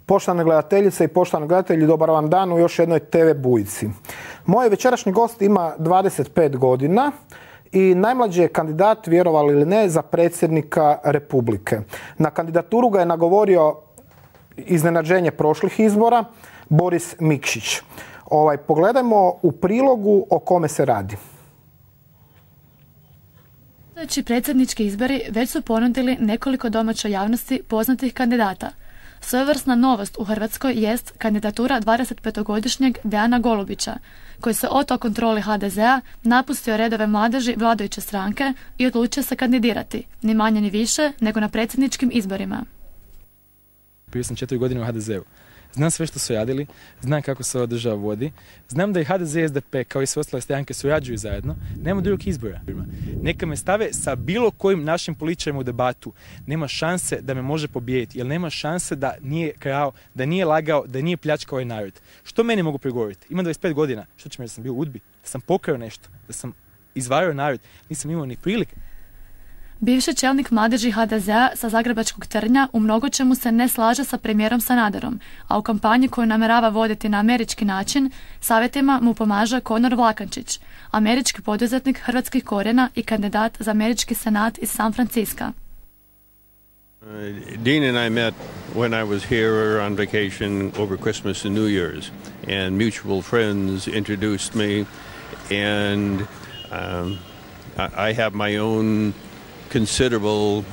Poštovane gledateljice i poštovani gledatelji, dobar vam dan u još jednoj TV Bujici. Moj večerašnji gost ima 25 godina i najmlađi je kandidat, vjerovali ili ne, za predsjednika Republike. Na kandidaturu ga je nagovorio iznenađenje prošlih izbora, Boris Mikšić. Pogledajmo u prilogu o kome se radi. Predsjednički izbori već su ponudili nekoliko domaćoj javnosti poznatih kandidata. Svojevrsna novost u Hrvatskoj jest kandidatura 25-godišnjeg Dejana Golubića, koji se oto kontroli HDZ-a napustio redove mladeži vladajuće stranke i odlučio se kandidirati, ni manje ni više nego na predsjedničkim izborima. Bio sam 4 godine u HDZ-u. Znam sve što su radili, znam kako se ova država vodi, znam da i HDZ i SDP kao i sve ostale stranke surađuju zajedno, nema drugog izbora. Neka me stave sa bilo kojim našim političarima u debatu, nema šanse da me može pobijediti, jer nema šanse da nije krao, da nije lagao, da nije pljačkao ovaj narod. Što meni mogu prigovoriti? Imam 25 godina, što će mi da sam bio u UDBI, da sam pokrao nešto, da sam izvario narod, nisam imao ni prilike. Bivši čelnik mladeži HDZ-a sa zagrebačkog Trnja u mnogočemu se ne slaže sa premijerom Sanaderom, a u kampanji koju namjerava voditi na američki način, savjetima mu pomaže Conor Vlakančić, američki poduzetnik hrvatskih korijena i kandidat za američki senat iz San Francisca. Dean and I met when I was here on vacation over Christmas and New Year's, and mutual friends introduced me, and I have my own considerable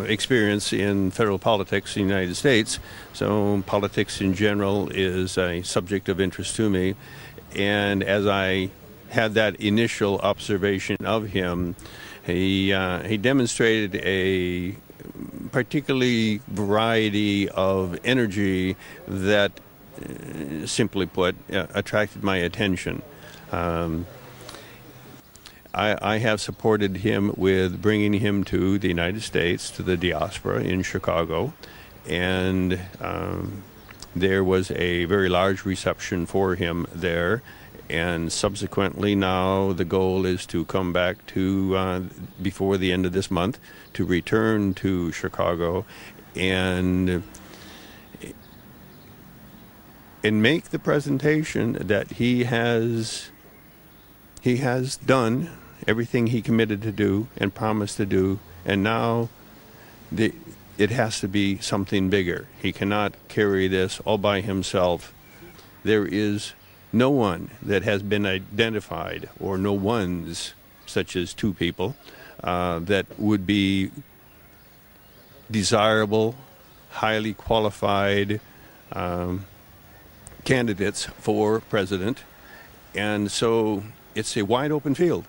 experience in federal politics in the United States, so politics in general is a subject of interest to me. And as I had that initial observation of him, he demonstrated a particularly variety of energy that, simply put, attracted my attention. I have supported him with bringing him to the United States, to the diaspora in Chicago, and there was a very large reception for him there, and subsequently now the goal is to come back to, before the end of this month, to return to Chicago and make the presentation that he has done everything he committed to do and promised to do, and now it has to be something bigger. He cannot carry this all by himself. There is no one that has been identified, or no ones, such as two people, that would be desirable, highly qualified candidates for president, and so it's a wide open field.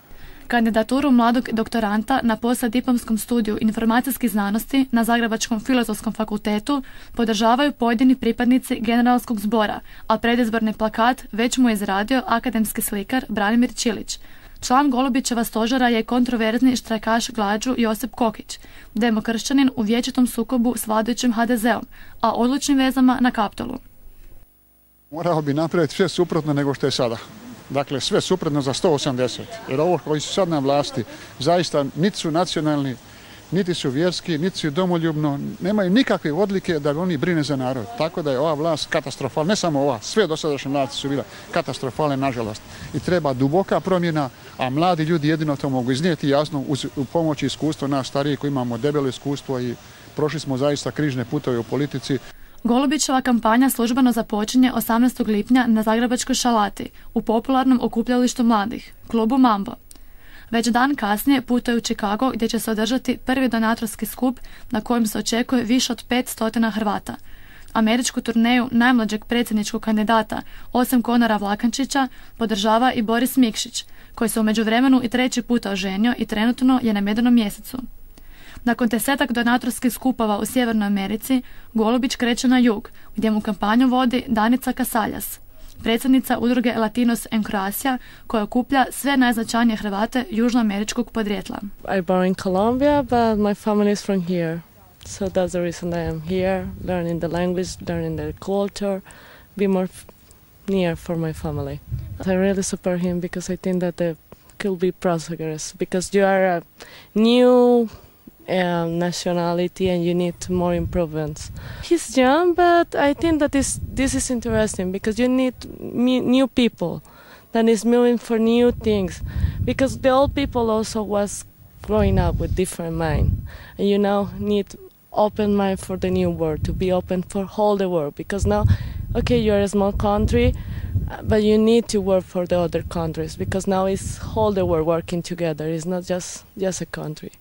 Kandidaturu mladog doktoranta na poslijediplomskom studiju informacijskih znanosti na Zagrebačkom filozofskom fakultetu podržavaju pojedini pripadnici generalskog zbora, a predizborni plakat već mu je izradio akademski slikar Branimir Čilić. Član Golubićeva stožera je kontroverzni štrajkaš glađu Josip Kokić, demokršćanin u vječitom sukobu s vladajućim HDZ-om, a odlučnim vezama na Kaptolu. Morao bi napraviti sve suprotno nego što je sada. Dakle, sve suprotno za 180. Jer ovo koji su sad na vlasti zaista niti su nacionalni, niti su vjerski, niti su domoljubno, nemaju nikakve odlike da oni brine za narod. Tako da je ova vlast katastrofalna, ne samo ova, sve dosadašnje vlasti su bile katastrofalne, nažalost. I treba duboka promjena, a mladi ljudi jedino to mogu iznijeti jasno uz pomoć i iskustvo nas starijih koji imamo debelo iskustvo i prošli smo zaista križne putove u politici. Golubićeva kampanja službeno započinje 18. lipnja na Zagrebačkoj Šalati, u popularnom okupljalištu mladih, klubu Mambo. Već dan kasnije putuje u Chicago gdje će se održati prvi donatorski skup na kojem se očekuje više od 500 Hrvata. Američku turneju najmlađeg predsjedničkog kandidata, osim Conora Vlakančića, podržava i Boris Mikšić, koji se u međuvremenu i 3. puta oženio i trenutno je na medenom mjesecu. Nakon 10 donatorskih skupova u Sjevernoj Americi, Golubić kreće na jug, gdje mu kampanju vodi Danica Kasaljas, predsjednica udruge Latinos en Croatia, koja okuplja sve najznačajnije Hrvate južnoameričkog podrijetla. I born in Colombia, but my family is from here. So that's the reason I am here, learning the language, learning the culture, be more near for my family. I really support him because I think that the could be prosperous, because you are a new nationality, and you need more improvements. He's young, but I think that this is interesting because you need new people that is moving for new things, because the old people also was growing up with different mind, and you now need open mind for the new world, to be open for all the world, because now, okay, you're a small country, but you need to work for the other countries, because now it's all the world working together. It's not just a country.